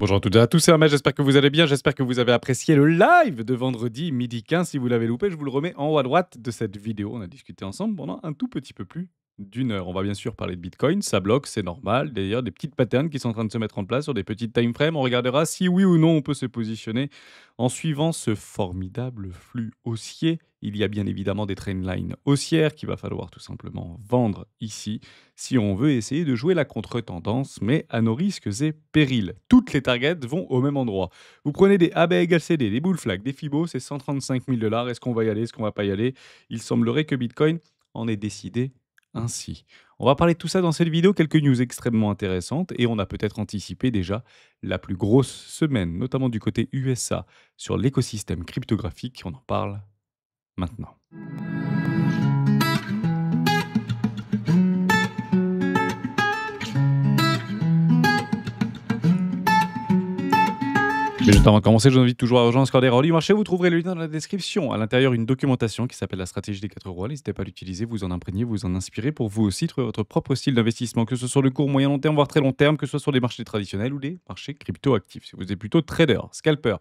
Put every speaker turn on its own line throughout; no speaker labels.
Bonjour à toutes et à tous, c'est Ahmed, j'espère que vous allez bien, j'espère que vous avez apprécié le live de vendredi midi 15. Si vous l'avez loupé, je vous le remets en haut à droite de cette vidéo. On a discuté ensemble pendant un tout petit peu plus d'une heure. On va bien sûr parler de Bitcoin, ça bloque, c'est normal. D'ailleurs, des petites patterns qui sont en train de se mettre en place sur des petites time frames. On regardera si oui ou non on peut se positionner en suivant ce formidable flux haussier. Il y a bien évidemment des trendlines haussières qu'il va falloir tout simplement vendre ici si on veut essayer de jouer la contre-tendance, mais à nos risques et périls. Toutes les targets vont au même endroit. Vous prenez des AB égale CD, des bull flags, des Fibos, c'est 135 000 dollars. Est-ce qu'on va y aller, est-ce qu'on va pas y aller? Il semblerait que Bitcoin en ait décidé ainsi. On va parler de tout ça dans cette vidéo, quelques news extrêmement intéressantes, et on a peut-être anticipé déjà la plus grosse semaine, notamment du côté USA, sur l'écosystème cryptographique. On en parle maintenant. Mais juste avant de commencer, je vous invite toujours à rejoindre Score des Rolly Marché. Vous trouverez le lien dans la description. À l'intérieur, une documentation qui s'appelle la stratégie des 4 rois. N'hésitez pas à l'utiliser, vous en imprégner, vous en inspirer pour vous aussi trouver votre propre style d'investissement, que ce soit sur le court, moyen, long terme, voire très long terme, que ce soit sur les marchés traditionnels ou les marchés crypto-actifs. Si vous êtes plutôt trader, scalper,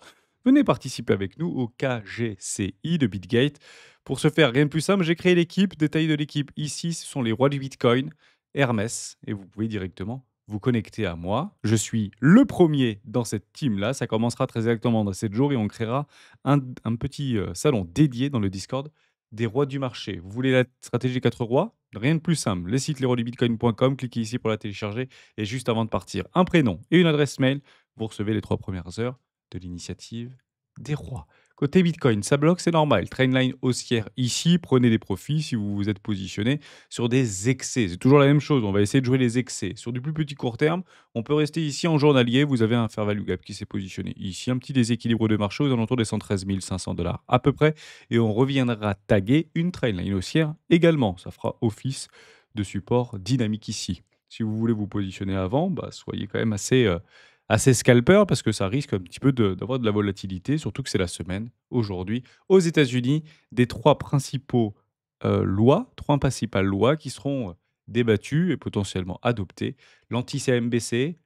venez participer avec nous au KGCI de BitGate. Pour ce faire, rien de plus simple, j'ai créé l'équipe. Détail de l'équipe ici, ce sont les rois du Bitcoin, Hermès, et vous pouvez directement vous connecter à moi. Je suis le premier dans cette team-là. Ça commencera très exactement dans 7 jours et on créera un petit salon dédié dans le Discord des rois du marché. Vous voulez la stratégie 4 rois? Rien de plus simple. Le site lesroisdubitcoin.com, cliquez ici pour la télécharger et juste avant de partir, un prénom et une adresse mail. Vous recevez les 3 premières heures de l'initiative des rois. Côté Bitcoin, ça bloque, c'est normal. Trainline haussière ici, prenez des profits si vous vous êtes positionné sur des excès. C'est toujours la même chose, on va essayer de jouer les excès. Sur du plus petit court terme, on peut rester ici en journalier. Vous avez un fair value gap qui s'est positionné ici, un petit déséquilibre de marché aux alentours des 113 500 dollars à peu près. Et on reviendra taguer une trainline haussière également. Ça fera office de support dynamique ici. Si vous voulez vous positionner avant, soyez quand même assez scalper parce que ça risque un petit peu d'avoir de la volatilité, surtout que c'est la semaine aujourd'hui aux États-Unis des trois principaux trois principales lois qui seront débattues et potentiellement adoptées. L'anti-CMBC,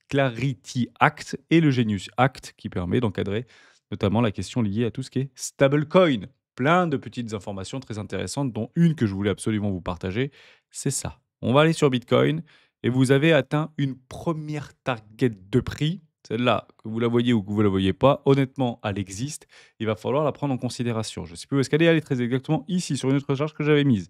Clarity Act et le Genius Act qui permet d'encadrer notamment la question liée à tout ce qui est stablecoin. Plein de petites informations très intéressantes, dont une que je voulais absolument vous partager, c'est ça. On va aller sur Bitcoin et vous avez atteint une première target de prix. Celle-là, que vous la voyez ou que vous ne la voyez pas, honnêtement, elle existe. Il va falloir la prendre en considération. Je ne sais plus où est-ce qu'elle est. Elle est très exactement ici, sur une autre charge que j'avais mise.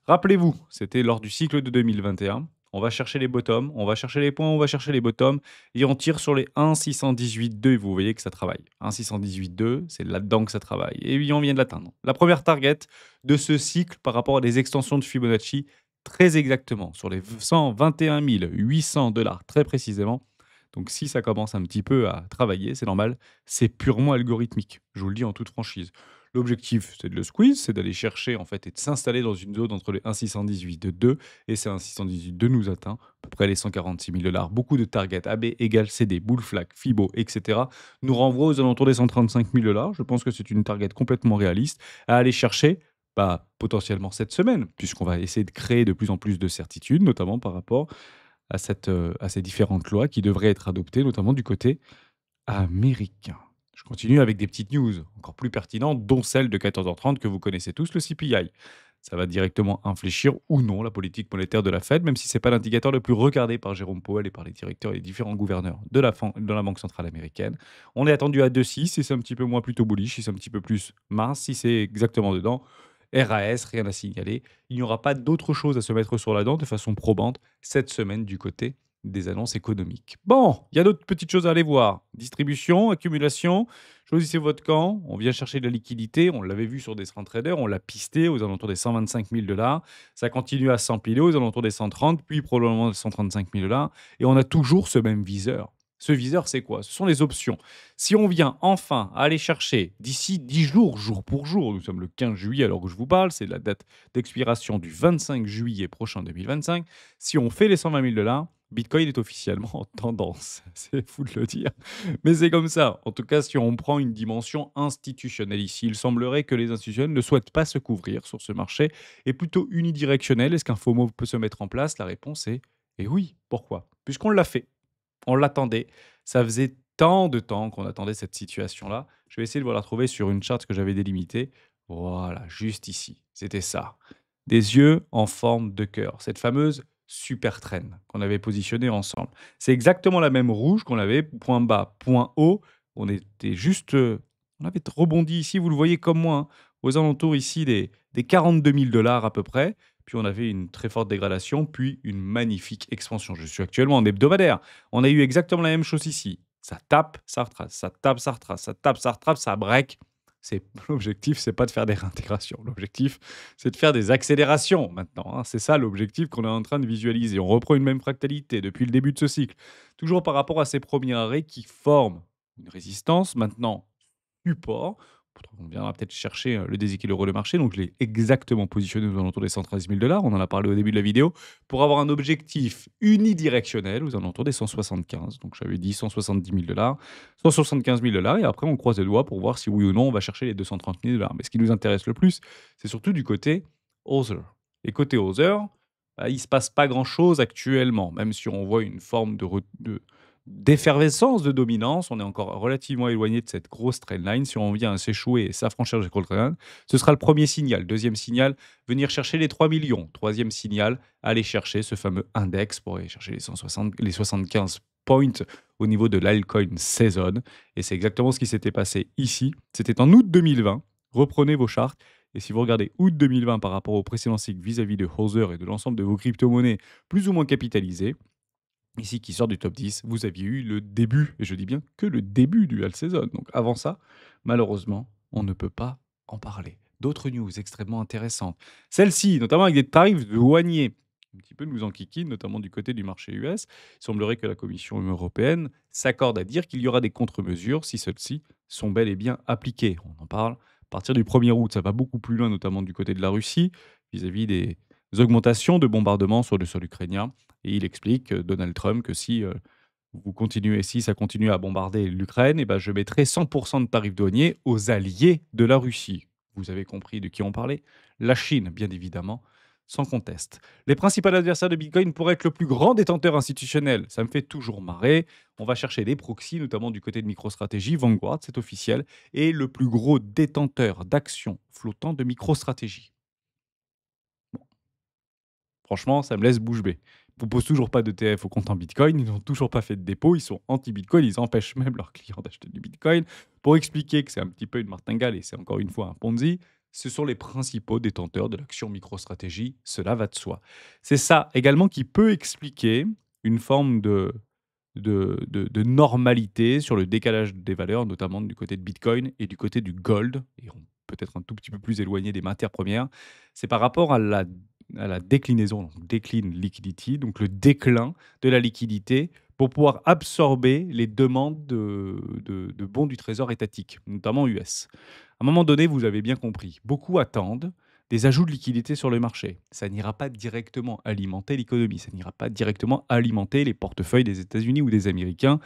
Rappelez-vous, c'était lors du cycle de 2021. On va chercher les bottoms, on va chercher les points, on va chercher les bottoms. Et on tire sur les 1,618,2 et vous voyez que ça travaille. 1,618,2, c'est là-dedans que ça travaille. Et oui, on vient de l'atteindre. La première target de ce cycle par rapport à des extensions de Fibonacci, très exactement, sur les 121 800 dollars, très précisément. Donc si ça commence un petit peu à travailler, c'est normal, c'est purement algorithmique. Je vous le dis en toute franchise. L'objectif, c'est de le squeeze, c'est d'aller chercher en fait et de s'installer dans une zone entre les 1,618 de 2 et ces 1,618 de nous atteint à peu près les 146 000 dollars. Beaucoup de targets AB égale CD, bull flag, Fibo, etc. nous renvoient aux alentours des 135 000 dollars. Je pense que c'est une target complètement réaliste à aller chercher potentiellement cette semaine, puisqu'on va essayer de créer de plus en plus de certitudes, notamment par rapport à ces différentes lois qui devraient être adoptées, notamment du côté américain. Je continue avec des petites news encore plus pertinentes, dont celle de 14h30 que vous connaissez tous, le CPI. Ça va directement infléchir ou non la politique monétaire de la Fed, même si ce n'est pas l'indicateur le plus regardé par Jérôme Powell et par les directeurs et les différents gouverneurs de la Banque centrale américaine. On est attendu à 2,6 si c'est un petit peu moins plutôt bullish, si c'est un petit peu plus mince, si c'est exactement dedans. RAS, rien à signaler. Il n'y aura pas d'autre chose à se mettre sur la dent de façon probante cette semaine du côté des annonces économiques. Bon, il y a d'autres petites choses à aller voir. Distribution, accumulation, choisissez votre camp. On vient chercher de la liquidité. On l'avait vu sur des screen traders. On l'a pisté aux alentours des 125 000 dollars. Ça continue à s'empiler aux alentours des 130, puis probablement des 135 000 dollars. Et on a toujours ce même viseur. Ce viseur, c'est quoi? Ce sont les options. Si on vient enfin aller chercher d'ici 10 jours, jour pour jour, nous sommes le 15 juillet alors que je vous parle, c'est la date d'expiration du 25 juillet prochain 2025. Si on fait les 120 000 dollars, Bitcoin est officiellement en tendance. C'est fou de le dire, mais c'est comme ça. En tout cas, si on prend une dimension institutionnelle ici, il semblerait que les institutionnels ne souhaitent pas se couvrir sur ce marché et plutôt unidirectionnel. Est-ce qu'un FOMO peut se mettre en place? La réponse est et oui. Pourquoi? Puisqu'on l'a fait. On l'attendait. Ça faisait tant de temps qu'on attendait cette situation-là. Je vais essayer de vous la retrouver sur une charte que j'avais délimitée. Voilà, juste ici. C'était ça. Des yeux en forme de cœur. Cette fameuse super trend qu'on avait positionnée ensemble. C'est exactement la même rouge qu'on avait, point bas, point haut. On était juste. On avait rebondi ici, vous le voyez comme moi, hein, aux alentours ici des 42 000 dollars à peu près. Puis on avait une très forte dégradation, puis une magnifique expansion. Je suis actuellement en hebdomadaire. On a eu exactement la même chose ici. Ça tape, ça retrace, ça tape, ça retrace, ça tape, ça retrace, ça break. C'est l'objectif, c'est pas de faire des réintégrations. L'objectif, c'est de faire des accélérations maintenant, hein. C'est ça l'objectif qu'on est en train de visualiser. On reprend une même fractalité depuis le début de ce cycle. Toujours par rapport à ces premiers arrêts qui forment une résistance, maintenant support. On viendra peut-être chercher le déséquilibre de marché. Donc, je l'ai exactement positionné aux alentours des 113 000 dollars. On en a parlé au début de la vidéo. Pour avoir un objectif unidirectionnel aux alentours des 175. Donc, j'avais dit 170 000 dollars, 175 000 dollars. Et après, on croise les doigts pour voir si oui ou non on va chercher les 230 000 dollars. Mais ce qui nous intéresse le plus, c'est surtout du côté Other. Et côté Other, bah, il ne se passe pas grand-chose actuellement, même si on voit une forme d'effervescence de dominance. On est encore relativement éloigné de cette grosse trendline. Si on vient à s'échouer et s'affranchir de cette trendline, ce sera le premier signal. Deuxième signal, venir chercher les 3 millions. Troisième signal, aller chercher ce fameux index pour aller chercher les 160, les 75 points au niveau de l'altcoin saison. Et c'est exactement ce qui s'était passé ici. C'était en août 2020. Reprenez vos charts. Et si vous regardez août 2020 par rapport au précédent cycle vis-à-vis de Hauser et de l'ensemble de vos crypto-monnaies plus ou moins capitalisées, ici qui sort du top 10, vous aviez eu le début, et je dis bien que le début du alt season. Donc avant ça, malheureusement, on ne peut pas en parler. D'autres news extrêmement intéressantes. Celle-ci, notamment avec des tarifs douaniers, un petit peu nous enquiquinent, notamment du côté du marché US. Il semblerait que la Commission européenne s'accorde à dire qu'il y aura des contre-mesures si celles-ci sont bel et bien appliquées. On en parle. À partir du 1er août, ça va beaucoup plus loin, notamment du côté de la Russie, vis-à-vis des augmentations de bombardements sur le sol ukrainien. Et il explique, Donald Trump, que si si ça continue à bombarder l'Ukraine, eh ben, je mettrai 100% de tarifs douaniers aux alliés de la Russie. Vous avez compris de qui on parlait? La Chine, bien évidemment, sans conteste. Les principaux adversaires de Bitcoin pourraient être le plus grand détenteur institutionnel. Ça me fait toujours marrer. On va chercher des proxys, notamment du côté de MicroStrategy, Vanguard, c'est officiel, et le plus gros détenteur d'actions flottant de MicroStrategy. Franchement, ça me laisse bouche bée. Ils proposent toujours pas d'ETF au compte en Bitcoin, ils n'ont toujours pas fait de dépôt, ils sont anti-Bitcoin, ils empêchent même leurs clients d'acheter du Bitcoin. Pour expliquer que c'est un petit peu une martingale et c'est encore une fois un Ponzi, ce sont les principaux détenteurs de l'action MicroStrategy, cela va de soi. C'est ça également qui peut expliquer une forme de normalité sur le décalage des valeurs, notamment du côté de Bitcoin et du côté du gold, et on peut être un tout petit peu plus éloigné des matières premières. C'est par rapport à la déclinaison, donc decline liquidity, donc le déclin de la liquidité pour pouvoir absorber les demandes de bons du trésor étatique, notamment US. À un moment donné, vous avez bien compris, beaucoup attendent des ajouts de liquidité sur le marché. Ça n'ira pas directement alimenter l'économie, ça n'ira pas directement alimenter les portefeuilles des États-Unis ou des Américains,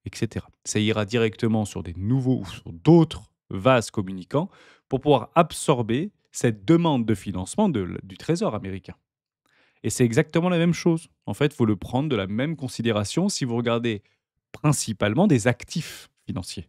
etc. Ça ira directement sur des nouveaux ou sur d'autres vases communicants pour pouvoir absorber cette demande de financement du Trésor américain. Et c'est exactement la même chose. En fait, il faut le prendre de la même considération si vous regardez principalement des actifs financiers.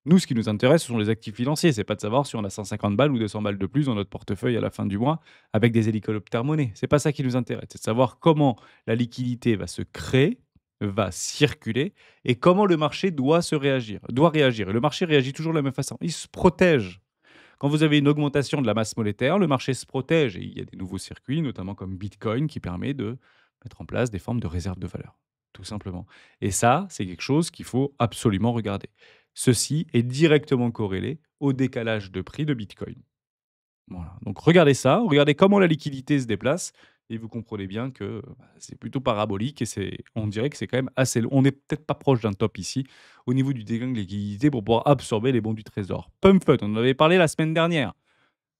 Nous, ce qui nous intéresse, ce sont les actifs financiers. C'est pas de savoir si on a 150 balles ou 200 balles de plus dans notre portefeuille à la fin du mois avec des hélicoptères monnaies. C'est pas ça qui nous intéresse. C'est de savoir comment la liquidité va se créer, va circuler et comment le marché doit réagir. Et le marché réagit toujours de la même façon. Il se protège. Quand vous avez une augmentation de la masse monétaire, le marché se protège et il y a des nouveaux circuits, notamment comme Bitcoin, qui permet de mettre en place des formes de réserve de valeur, tout simplement. Et ça, c'est quelque chose qu'il faut absolument regarder. Ceci est directement corrélé au décalage de prix de Bitcoin. Voilà. Donc regardez ça, regardez comment la liquidité se déplace et vous comprenez bien que c'est plutôt parabolique et on dirait que c'est quand même assez long. On n'est peut-être pas proche d'un top ici au niveau du dégain de liquidité pour pouvoir absorber les bons du trésor. Pump, on en avait parlé la semaine dernière.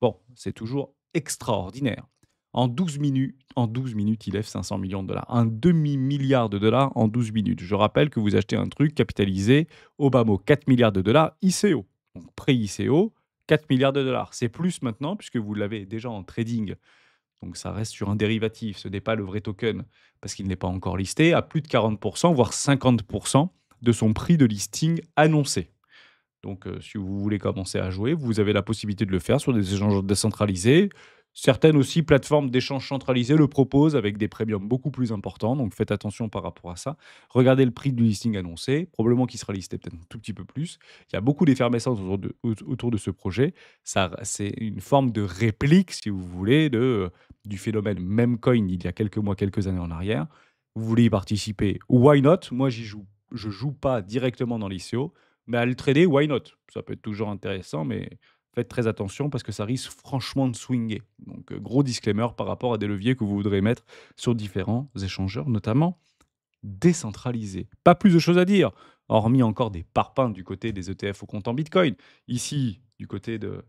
Bon, c'est toujours extraordinaire. En 12 minutes, il lève 500 millions de dollars. Un demi-milliard de dollars en 12 minutes. Je rappelle que vous achetez un truc capitalisé au bas mot 4 milliards de dollars ICO. Donc pré-ICO, 4 milliards de dollars. C'est plus maintenant puisque vous l'avez déjà en trading Donc ça reste sur un dérivatif, ce n'est pas le vrai token parce qu'il n'est pas encore listé, à plus de 40 voire 50 de son prix de listing annoncé. Donc, si vous voulez commencer à jouer, vous avez la possibilité de le faire sur des échanges décentralisés. Certaines aussi plateformes d'échanges centralisés le proposent avec des premiums beaucoup plus importants, donc faites attention par rapport à ça. Regardez le prix du listing annoncé, probablement qu'il sera listé peut-être un tout petit peu plus. Il y a beaucoup d'effervescence autour de ce projet. Ça c'est une forme de réplique, si vous voulez, du phénomène Memecoin il y a quelques mois, quelques années en arrière. Vous voulez y participer? Why not? Moi, je joue pas directement dans l'ICO, mais à le trader, why not? Ça peut être toujours intéressant, mais faites très attention parce que ça risque franchement de swinger. Donc, gros disclaimer par rapport à des leviers que vous voudrez mettre sur différents échangeurs, notamment décentralisés. Pas plus de choses à dire, hormis encore des parpaings du côté des ETF au compte en Bitcoin. Ici, du côté de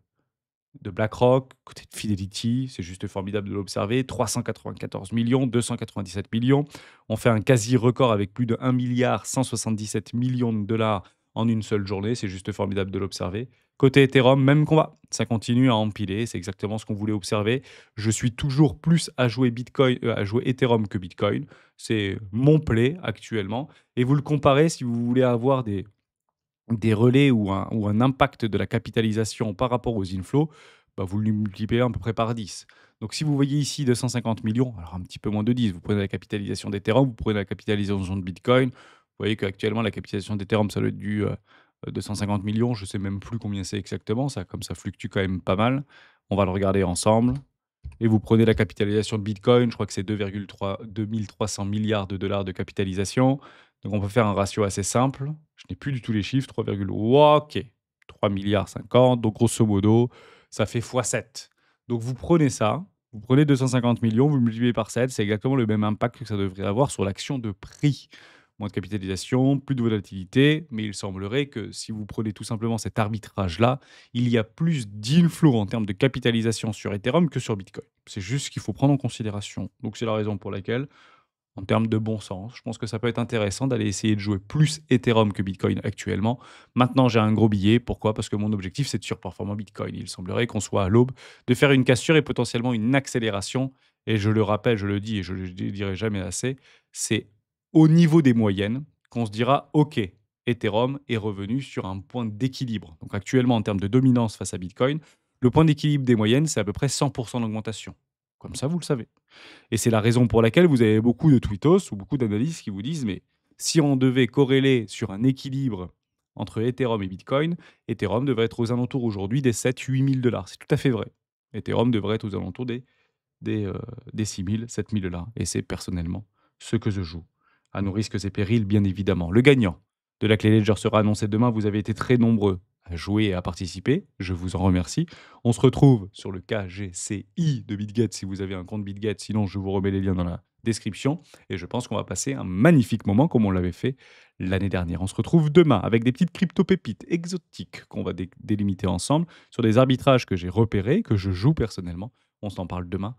BlackRock, côté de Fidelity, c'est juste formidable de l'observer. 394 millions, 297 millions. On fait un quasi-record avec plus de 1 milliard 177 millions de dollars en une seule journée. C'est juste formidable de l'observer. Côté Ethereum, même combat. Ça continue à empiler. C'est exactement ce qu'on voulait observer. Je suis toujours plus à jouer Bitcoin, à jouer Ethereum que Bitcoin. C'est mon play actuellement. Et vous le comparez si vous voulez avoir des relais ou un impact de la capitalisation par rapport aux inflows, bah, vous le multipliez à peu près par 10. Donc si vous voyez ici 250 millions, alors un petit peu moins de 10, vous prenez la capitalisation d'Ethereum, vous prenez la capitalisation de Bitcoin, vous voyez qu'actuellement la capitalisation d'Ethereum, ça doit être du 250 millions, je ne sais même plus combien c'est exactement, ça, comme ça fluctue quand même pas mal. On va le regarder ensemble. Et vous prenez la capitalisation de Bitcoin, je crois que c'est 2300 milliards de dollars de capitalisation. Donc on peut faire un ratio assez simple. Je n'ai plus du tout les chiffres, 3, ok, 3 milliards 50. Donc grosso modo, ça fait x7. Donc vous prenez ça, vous prenez 250 millions, vous le multipliez par 7, c'est exactement le même impact que ça devrait avoir sur l'action de prix. Moins de capitalisation, plus de volatilité, mais il semblerait que si vous prenez tout simplement cet arbitrage-là, il y a plus d'inflow en termes de capitalisation sur Ethereum que sur Bitcoin. C'est juste ce qu'il faut prendre en considération. Donc c'est la raison pour laquelle, en termes de bon sens, je pense que ça peut être intéressant d'aller essayer de jouer plus Ethereum que Bitcoin actuellement. Maintenant, j'ai un gros billet. Pourquoi? Parce que mon objectif, c'est de surperformer Bitcoin. Il semblerait qu'on soit à l'aube de faire une cassure et potentiellement une accélération. Et je le rappelle, je le dis et je le dirai jamais assez, c'est au niveau des moyennes qu'on se dira, OK, Ethereum est revenu sur un point d'équilibre. Donc actuellement, en termes de dominance face à Bitcoin, le point d'équilibre des moyennes, c'est à peu près 100% d'augmentation. Comme ça, vous le savez. Et c'est la raison pour laquelle vous avez beaucoup de tweetos ou beaucoup d'analystes qui vous disent, mais si on devait corréler sur un équilibre entre Ethereum et Bitcoin, Ethereum devrait être aux alentours aujourd'hui des 7-8 000 dollars. C'est tout à fait vrai. Ethereum devrait être aux alentours des 6 000, 7 000 dollars. Et c'est personnellement ce que je joue. À nos risques et périls, bien évidemment. Le gagnant de la clé Ledger sera annoncé demain. Vous avez été très nombreux à jouer et à participer. Je vous en remercie. On se retrouve sur le KGCI de BitGet si vous avez un compte BitGet. Sinon, je vous remets les liens dans la description. Et je pense qu'on va passer un magnifique moment comme on l'avait fait l'année dernière. On se retrouve demain avec des petites crypto-pépites exotiques qu'on va délimiter ensemble sur des arbitrages que j'ai repérés, que je joue personnellement. On s'en parle demain.